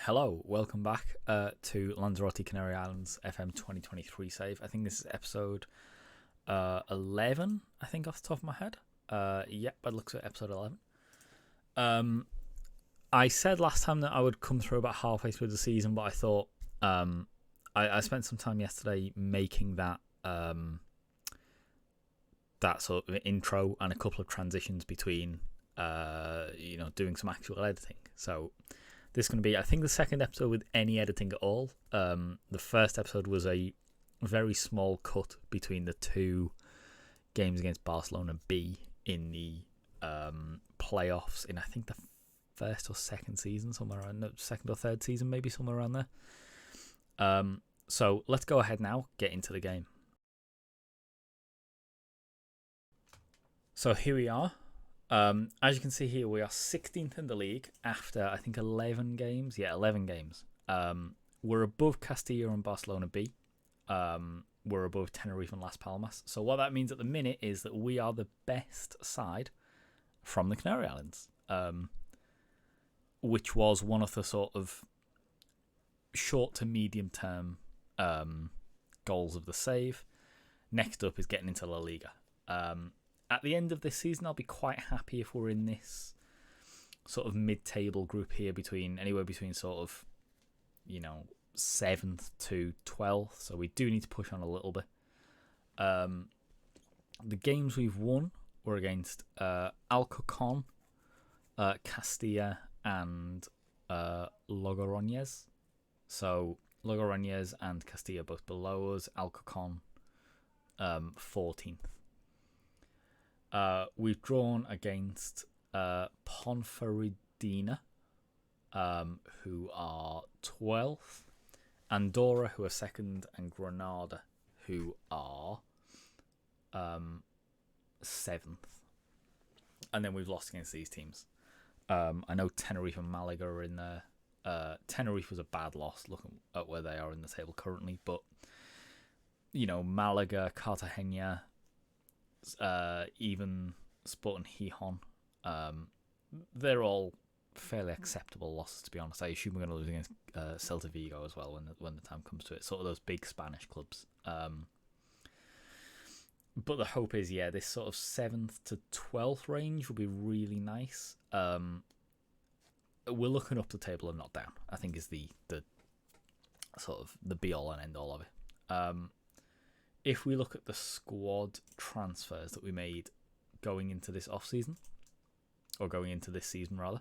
Hello, welcome back to Lanzarote, Canary Islands FM23 save. I think this is episode 11, I think, off the top of my head. Yep, it looks at episode 11. I said last time that I would come through about halfway through the season, but I thought I spent some time yesterday making that that sort of intro and a couple of transitions between doing some actual editing. So this is going to be, I think, the second episode with any editing at all. The first episode was a very small cut between the two games against Barcelona B in the playoffs in, I think, the first or second season, somewhere around the second or third season, maybe somewhere around there. So let's go ahead now, get into the game. So here we are. As you can see here, we are 16th in the league after, I think, 11 games. Yeah, 11 games. We're above Castilla and Barcelona B. We're above Tenerife and Las Palmas. So what that means at the minute is that we are the best side from the Canary Islands, which was one of the sort of short to medium term goals of the save. Next up is getting into La Liga. At the end of this season, I'll be quite happy if we're in this sort of mid-table group here, anywhere between sort of, 7th to 12th. So we do need to push on a little bit. The games we've won were against Alcorcon, Castilla, and Logroñez. So Logroñez and Castilla both below us. Alcorcon 14th. We've drawn against Ponferradina, who are 12th, Andorra, who are 2nd, and Granada, who are 7th. And then we've lost against these teams. I know Tenerife and Malaga are in there. Tenerife was a bad loss, looking at where they are in the table currently, but Malaga, Cartagena, even Sporting Gijón, they're all fairly acceptable losses, to be honest. I assume we're going to lose against Celta Vigo as well when the time comes to it. Sort of those big Spanish clubs. But the hope is, this sort of 7th to 12th range will be really nice. We're looking up the table and not down, I think, is the sort of the be all and end all of it. If we look at the squad transfers that we made going into this off-season, or going into this season rather,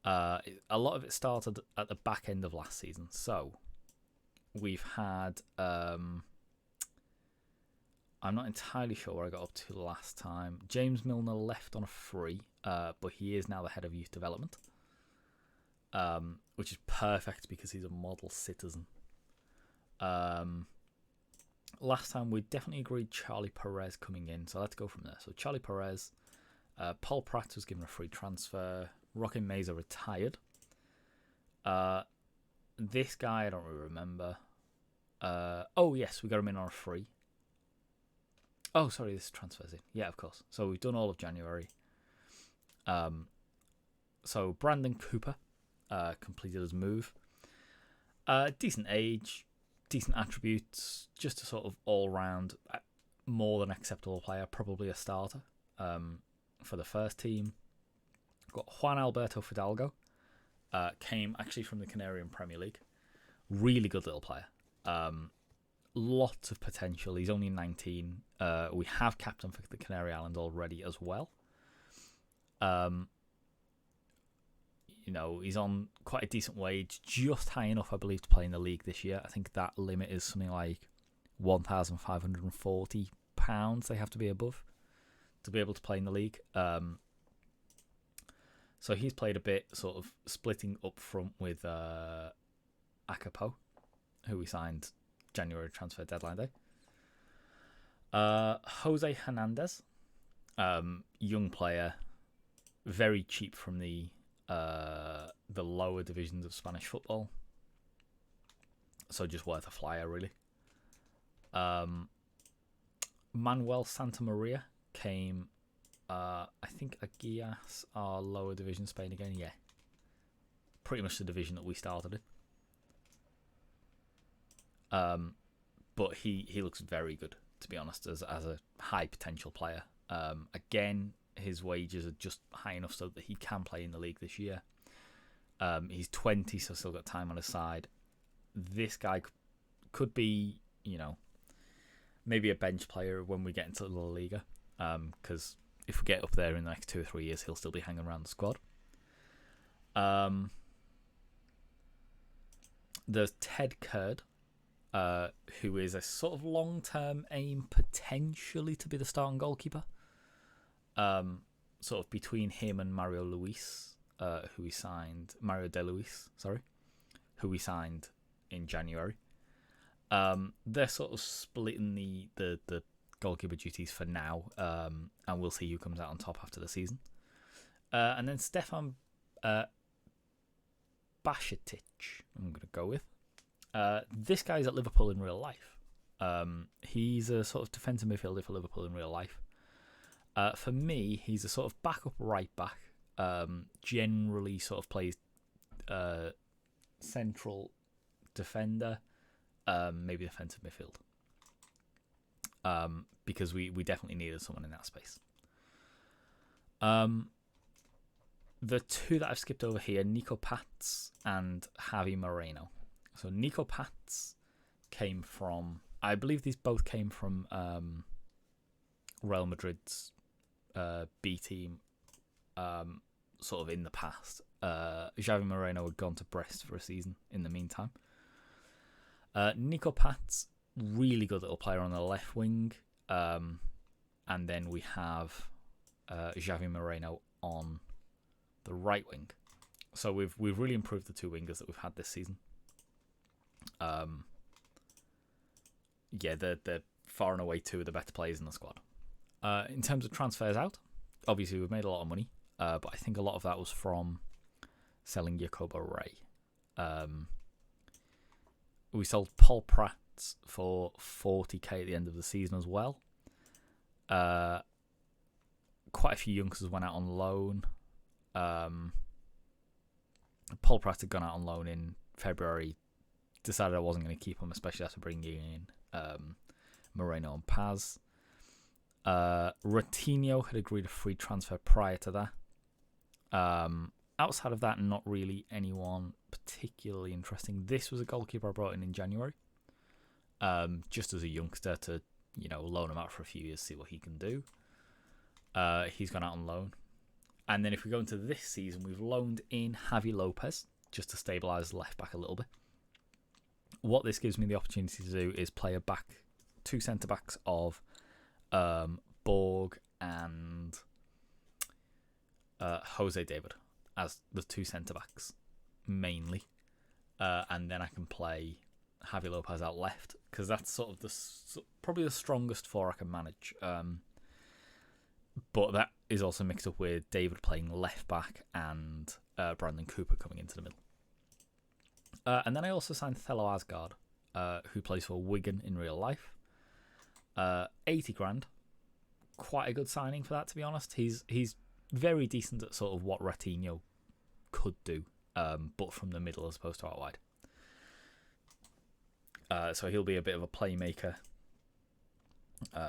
a lot of it started at the back end of last season. So we've had, I'm not entirely sure where I got up to last time. James Milner left on a free, but he is now the head of youth development, which is perfect because he's a model citizen. Last time we definitely agreed Charlie Perez coming in, so let's go from there. So Charlie Perez, Paul Pratt was given a free transfer, Roque Meza retired. This guy I don't really remember. Oh yes, we got him in on a free. Oh sorry, this transfer's in. Yeah, of course. So we've done all of January. So Brandon Cooper completed his move. Decent age. Decent attributes, just a sort of all-round, more than acceptable player, probably a starter for the first team. Got Juan Alberto Fidalgo, came actually from the Canary Premier League. Really good little player. Lots of potential. He's only 19. We have captain for the Canary Islands already as well. He's on quite a decent wage, just high enough, I believe, to play in the league this year. I think that limit is something like £1,540 they have to be above to be able to play in the league. So he's played a bit, sort of splitting up front with Akapo, who we signed January transfer deadline day. Jose Hernandez, young player, very cheap from the lower divisions of Spanish football, so just worth a flyer really. Manuel Santamaria came, I think Aguias are lower division Spain again, yeah, pretty much the division that we started in. But he looks very good, to be honest, as a high potential player. Again, his wages are just high enough so that he can play in the league this year. He's 20, so still got time on his side. This guy could be, maybe a bench player when we get into the La Liga. Because if we get up there in the next 2 or 3 years, he'll still be hanging around the squad. There's Ted Kurd, who is a sort of long-term aim potentially to be the starting goalkeeper. Sort of between him and Mario De Luis, who we signed in January. They're sort of splitting the goalkeeper duties for now, and we'll see who comes out on top after the season. And then Stefan Bajcetic, I'm going to go with. This guy's at Liverpool in real life. He's a sort of defensive midfielder for Liverpool in real life. For me, he's a sort of backup right back. Generally sort of plays central defender, maybe defensive midfield. Because we definitely needed someone in that space. The two that I've skipped over here, Nico Pats and Javi Moreno. So Nico Pats came from, I believe these both came from Real Madrid's B team, sort of in the past. Javi Moreno had gone to Brest for a season in the meantime. Nico Pats, really good little player on the left wing. And then we have Javi Moreno on the right wing. So we've really improved the two wingers that we've had this season. They're far and away two of the better players in the squad. In terms of transfers out, obviously we've made a lot of money, but I think a lot of that was from selling Jacobo Ray. We sold Paul Prats for 40k at the end of the season as well. Quite a few youngsters went out on loan. Paul Pratt had gone out on loan in February. Decided I wasn't going to keep him, especially after bringing in Moreno and Paz. Ratinho had agreed a free transfer prior to that. Outside of that, not really anyone particularly interesting. This was a goalkeeper I brought in January, just as a youngster to loan him out for a few years, see what he can do. He's gone out on loan. And then if we go into this season, we've loaned in Javi Lopez just to stabilise the left back a little bit. What this gives me the opportunity to do is play two centre backs of Borg and Jose David as the two centre backs mainly, and then I can play Javi Lopez out left because that's sort of probably the strongest four I can manage. But that is also mixed up with David playing left back and Brandon Cooper coming into the middle. And then I also signed Thelo Asgard, who plays for Wigan in real life. 80 grand. Quite a good signing for that, to be honest. He's very decent at sort of what Ratinho could do, but from the middle as opposed to out wide. So he'll be a bit of a playmaker,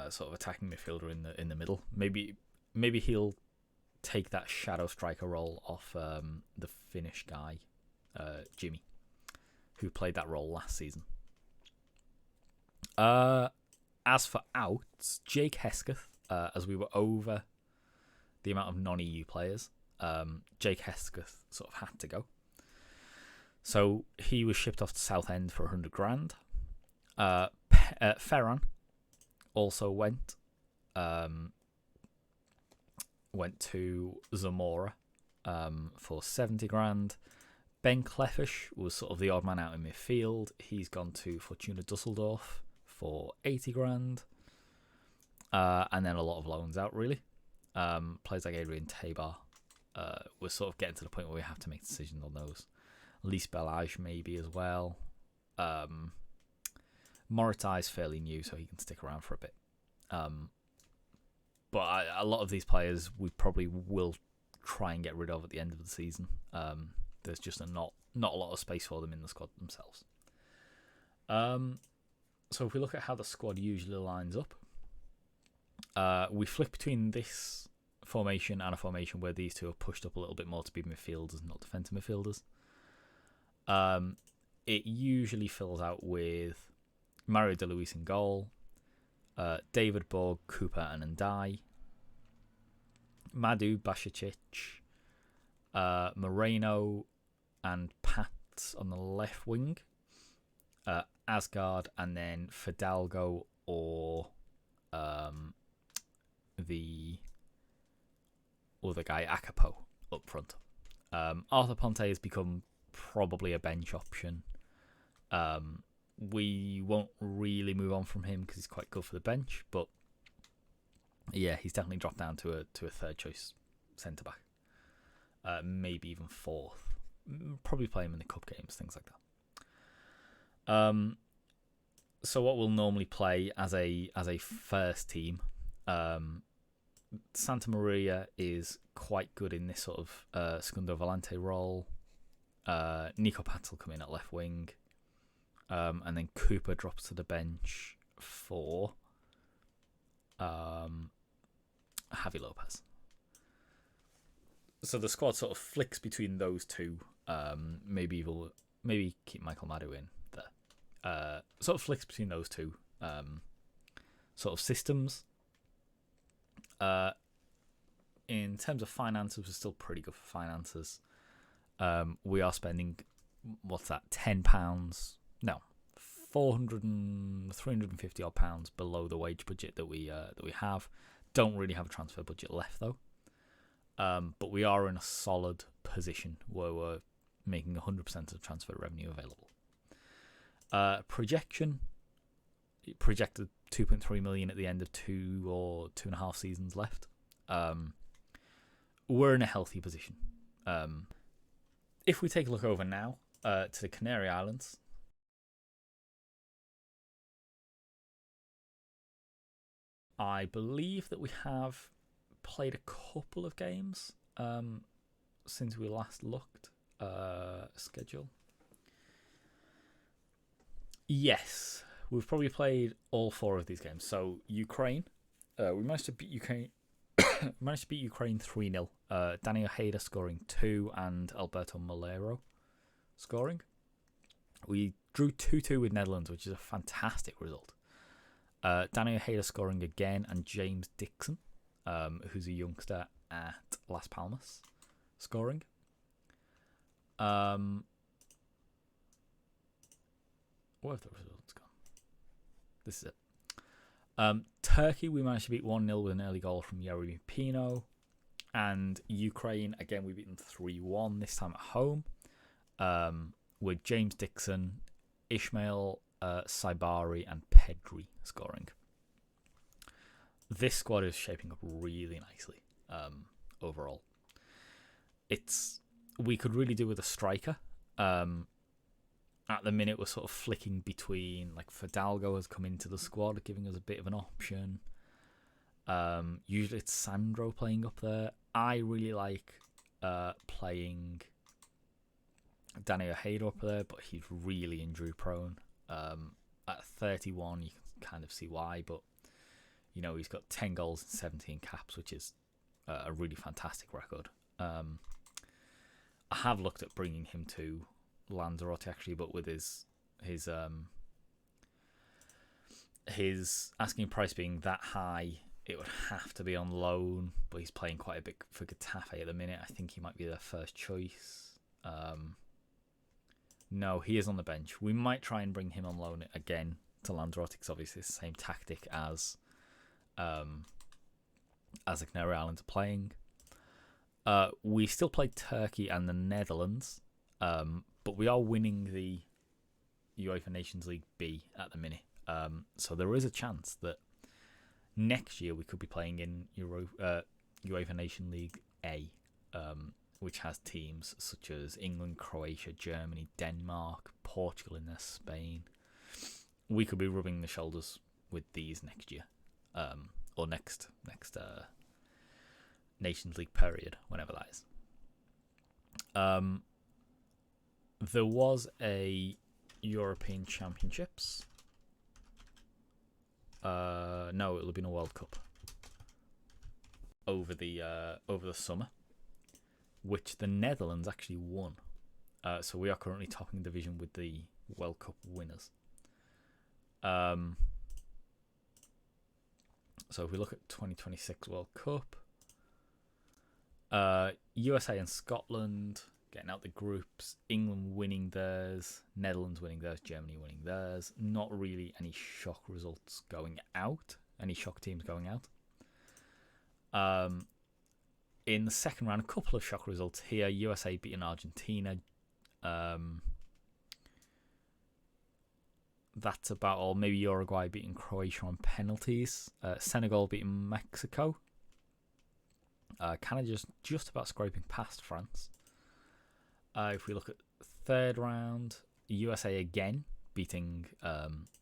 sort of attacking midfielder in the middle. Maybe he'll take that shadow striker role off the Finnish guy, Jimmy, who played that role last season. As for outs, Jake Hesketh, as we were over the amount of non-EU players, Jake Hesketh sort of had to go. So he was shipped off to Southend for 100 grand. Ferran also went to Zamora for 70 grand. Ben Clefish was sort of the odd man out in midfield. He's gone to Fortuna Dusseldorf for 80 grand. And then a lot of loans out, really. Players like Adrian Tabar. We're sort of getting to the point where we have to make decisions on those. Lise Belage maybe as well. Moritai is fairly new, so he can stick around for a bit. But a lot of these players we probably will try and get rid of at the end of the season. there's just not a lot of space for them in the squad themselves. So if we look at how the squad usually lines up, we flick between this formation and a formation where these two are pushed up a little bit more to be midfielders, not defensive midfielders. It usually fills out with Mario De Luis in goal, David Borg, Cooper and Ndai, Madu Bashicic, Moreno and Pats on the left wing, Asgard, and then Fidalgo or the other guy, Akapo, up front. Arthur Ponte has become probably a bench option. We won't really move on from him because he's quite good for the bench, but yeah, he's definitely dropped down to a third choice centre back, maybe even fourth. Probably play him in the cup games, things like that. So what we'll normally play as a first team, Santa Maria is quite good in this sort of Segundo Volante role. Nico Pats will come in at left wing. And then Cooper drops to the bench for Javi Lopez. So the squad sort of flicks between those two. Maybe keep Michael Madu in there. Sort of flicks between those two sort of systems. In terms of finances, we're still pretty good for finances. We are spending, what's that, £10? No, 350 odd pounds below the wage budget that we have. Don't really have a transfer budget left though. But we are in a solid position where we're making 100% of transfer revenue available. Projected 2.3 million at the end of 2 or 2.5 seasons left. We're in a healthy position. If we take a look over now to the Canary Islands, I believe that we have played a couple of games since we last looked. Schedule. Yes, we've probably played all 4 of these games. So Ukraine, we managed to beat Ukraine. Managed to beat Ukraine 3-0. Danny Ojeda scoring 2 and Alberto Molero scoring. We drew 2-2 with Netherlands, which is a fantastic result. Danny Ojeda scoring again, and James Dixon, who's a youngster at Las Palmas, scoring. Where have the results gone? This is it. Turkey, we managed to beat 1-0 with an early goal from Yeremy Pino. And Ukraine, again, we beat them 3-1, this time at home, with James Dixon, Ishmael Saibari and Pedri scoring. This squad is shaping up really nicely overall. We could really do with a striker. At the minute, we're sort of flicking between, like, Fidalgo has come into the squad, giving us a bit of an option. Usually it's Sandro playing up there. I really like playing Danny Ojeda up there, but he's really injury prone. At 31, you can kind of see why, but you know, he's got 10 goals and 17 caps, which is a really fantastic record. I have looked at bringing him to Lanzarote actually, but with his asking price being that high, it would have to be on loan. But he's playing quite a bit for Getafe at the minute. I think he might be their first choice. No, he is on the bench. We might try and bring him on loan again to Lanzarote, because obviously it's the same tactic as the Canary Islands are playing. We still play Turkey and the Netherlands, but we are winning the UEFA Nations League B at the minute. So there is a chance that next year we could be playing in UEFA Nation League A, which has teams such as England, Croatia, Germany, Denmark, Portugal in there, Spain. We could be rubbing the shoulders with these next year, or next Nations League period, whenever that is. there was a European Championships. No, it'll have been a World Cup over the summer, which the Netherlands actually won. So we are currently topping the division with the World Cup winners. So if we look at 2026 World Cup, USA and Scotland getting out the groups, England winning theirs, Netherlands winning theirs, Germany winning theirs. Not really any shock results going out, any shock teams going out. In the second round, a couple of shock results here. USA beating Argentina. That's about all. Maybe Uruguay beating Croatia on penalties. Senegal beating Mexico. Canada just about scraping past France. If we look at third round, USA again beating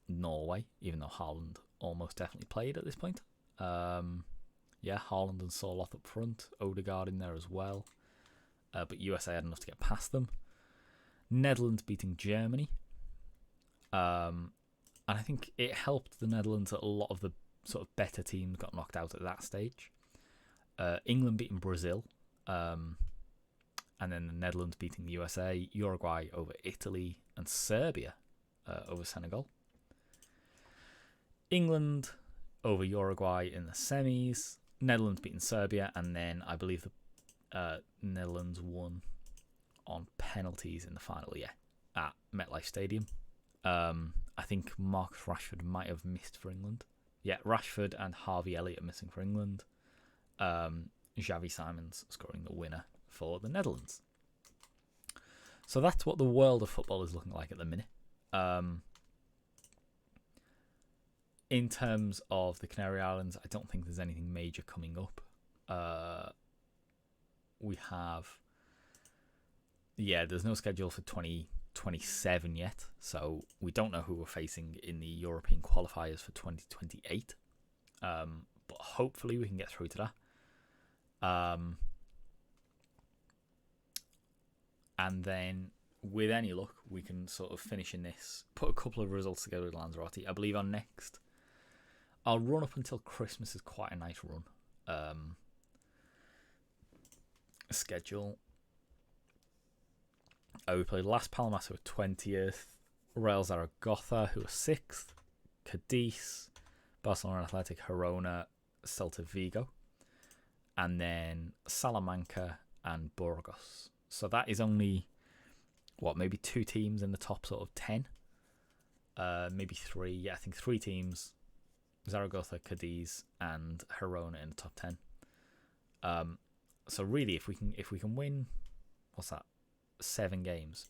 Norway, even though Haaland almost definitely played at this point. Yeah, Haaland and Sørloth up front, Odegaard in there as well. But USA had enough to get past them. Netherlands beating Germany. And I think it helped the Netherlands that a lot of the sort of better teams got knocked out at that stage. England beating Brazil. And then the Netherlands beating the USA. Uruguay over Italy. And Serbia over Senegal. England over Uruguay in the semis. Netherlands beating Serbia. And then I believe the Netherlands won on penalties in the final, at MetLife Stadium. I think Marcus Rashford might have missed for England. Yeah, Rashford and Harvey Elliott are missing for England. Xavi Simons scoring the winner for the Netherlands. So that's what the world of football is looking like at the minute. In terms of the Canary Islands, I don't think there's anything major coming up. We have... there's no schedule for 2027 yet, so we don't know who we're facing in the European qualifiers for 2028. But hopefully we can get through to that. And then, with any luck, we can sort of finish in this, put a couple of results together with Lanzarote. I believe our run up until Christmas is quite a nice run. Schedule. We played Las Palmas, who are 20th, Real Zaragoza, who are 6th, Cadiz, Barcelona Athletic, Girona, Celta Vigo, and then Salamanca and Burgos. So that is only, maybe 2 teams in the top sort of 10? Maybe 3. Yeah, I think 3 teams, Zaragoza, Cadiz, and Girona in the top 10. So really, if we can win, what's that? 7 games.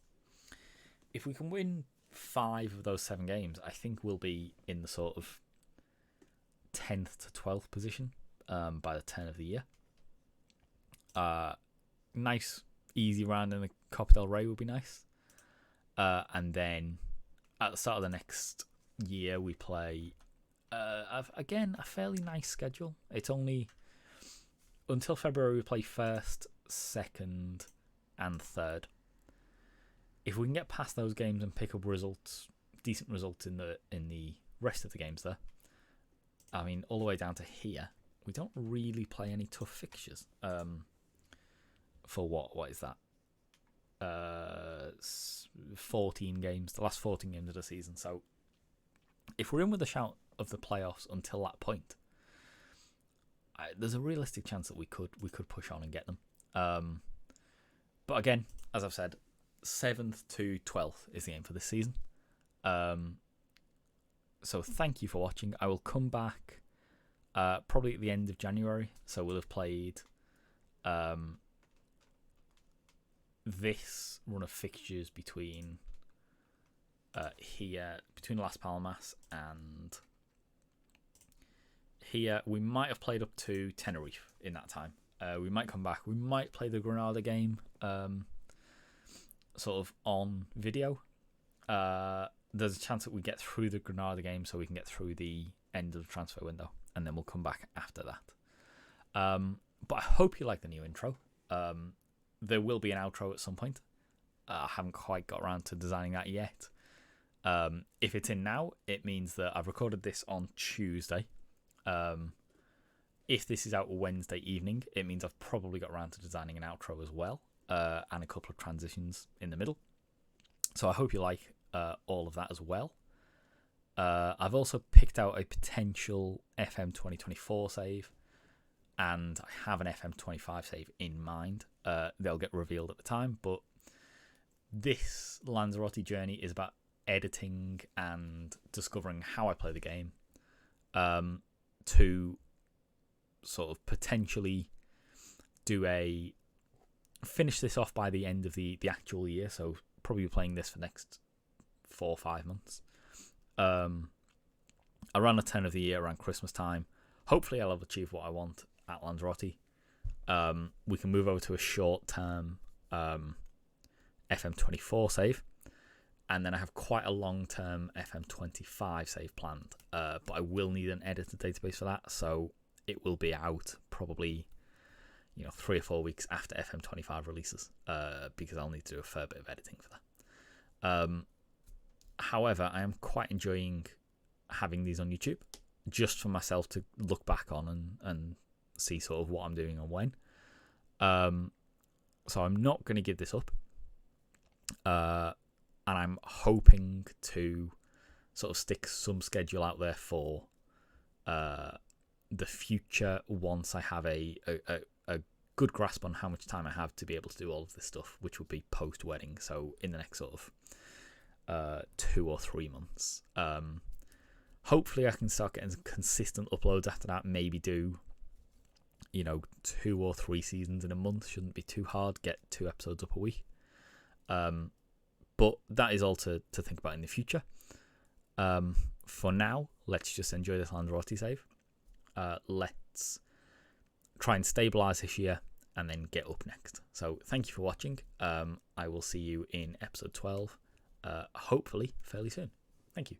If we can win 5 of those 7 games, I think we'll be in the sort of 10th to 12th position by the turn of the year. Nice, easy round in the Copa del Rey would be nice. And then at the start of the next year, we play, again, a fairly nice schedule. It's only until February we play 1st, 2nd, and 3rd. If we can get past those games and pick up results, decent results in the rest of the games there, I mean, all the way down to here, we don't really play any tough fixtures. For what is that? 14 games, the last 14 games of the season. So if we're in with a shout of the playoffs until that point, there's a realistic chance that we could push on and get them. But again, as I've said, 7th to 12th is the aim for this season. So thank you for watching. I will come back probably at the end of January. So we'll have played this run of fixtures between between Las Palmas and here. We might have played up to Tenerife in that time. We might come back. We might play the Granada game sort of on video. There's a chance that we get through the Granada game so we can get through the end of the transfer window, and then we'll come back after that. But I hope you like the new intro. There will be an outro at some point. I haven't quite got around to designing that yet. If it's in now, it means that I've recorded this on Tuesday. If this is out Wednesday evening, it means I've probably got around to designing an outro as well, and a couple of transitions in the middle. So I hope you like all of that as well. I've also picked out a potential FM 2024 save, and I have an FM 25 save in mind. They'll get revealed at the time, but this Lanzarote journey is about editing and discovering how I play the game, to sort of potentially finish this off by the end of the actual year. So probably playing this for the next 4 or 5 months. Around the turn of the year, around Christmas time, hopefully I'll have achieved what I want at Lanzarote. We can move over to a short-term FM24 save, and then I have quite a long-term FM25 save planned, but I will need an editor database for that, so it will be out probably 3 or 4 weeks after FM25 releases, because I'll need to do a fair bit of editing for that. However, I am quite enjoying having these on YouTube, just for myself to look back on and see sort of what I'm doing and when. So I'm not going to give this up. And I'm hoping to sort of stick some schedule out there for the future once I have a good grasp on how much time I have to be able to do all of this stuff, which will be post-wedding, so in the next sort of 2 or 3 months. Hopefully I can start getting some consistent uploads after that, maybe do 2 or 3 seasons in a month. Shouldn't be too hard, get 2 episodes up a week. But that is all to think about in the future. For now, let's just enjoy this Lanzarote save. Let's try and stabilise this year and then get up next. So thank you for watching. I will see you in episode 12, hopefully fairly soon. Thank you.